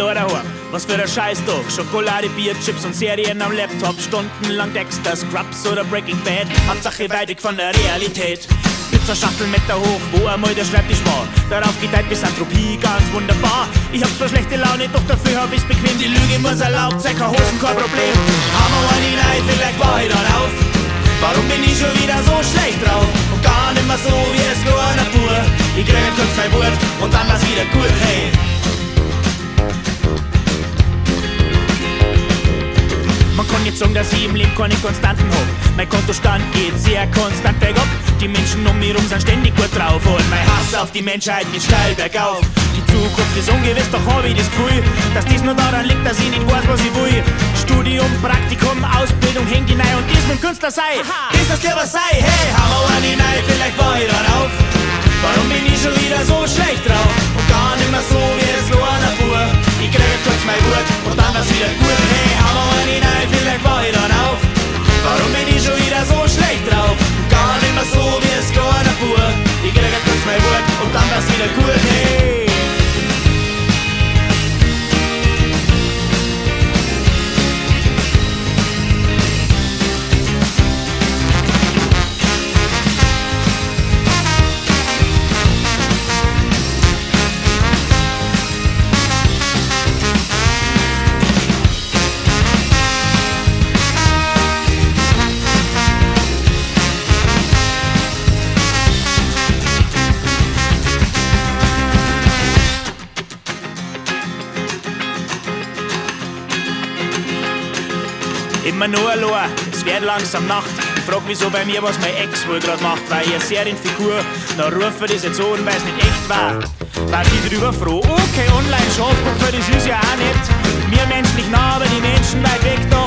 allein daheim. Was für ein Scheißtag. Schokolade, Bier, Chips und Serien am Laptop. Stundenlang Dexter, Scrubs oder Breaking Bad. Hauptsache weit weg von der Realität. Pizzaschachtel Meter hoch, wo einmal der Schreibtisch war. Darauf gedeiht Misanthropie, ganz wunderbar. Ich hab zwar schlechte Laune, doch dafür hab ich's bequem. Die Lüge muss erlaubt sein, keine Hosen, kein Problem. Hammer one hinein, vielleicht war ich dann auf. Warum bin ich schon wieder so schlecht drauf? Und gar nicht mehr so wie es gewohnt pur. Ich krieg nicht kurz mein Wort und dann war's wieder gut, hey. Man kann nicht sagen, dass ich im Leben keine Konstanten hab. Mein Kontostand geht sehr konstant bergab. Die Menschen um mich rum sind ständig gut drauf. Und mein Hass auf die Menschheit geht steil bergauf. Die Zukunft ist ungewiss, doch hab ich das Gefühl, dass dies nur daran liegt, dass ich nicht weiß, was ich will. Studium, Praktikum, Ausbildung, hängt hinein und dies mit dem Künstler sei. Ist das lieber sei, hey, hammer one hinein, vielleicht war ich dann auf. Warum bin ich schon wieder so schlecht drauf? Und gar nicht mehr so wie es nur an der Pur. Ich krieg jetzt kurz mein Wort und dann war's wieder gut. Hey, hammer one hinein, vielleicht war ich dann auf. Warum bin ich schon wieder so schlecht drauf? Und gar nicht mehr so wie es nur an der Pur. Ich krieg jetzt kurz mein Wort und dann war's wieder gut. Hey. Immer nur allein, es wird langsam Nacht. Ich frag mich so bei mir, was mein Ex wohl grad macht. Weil ihr Serienfigur, na rufe das jetzt an, weil's nicht echt war. War sie drüber froh, okay, online Schafbuch, das ist ja auch nett. Mir menschlich nah, aber die Menschen weit weg da.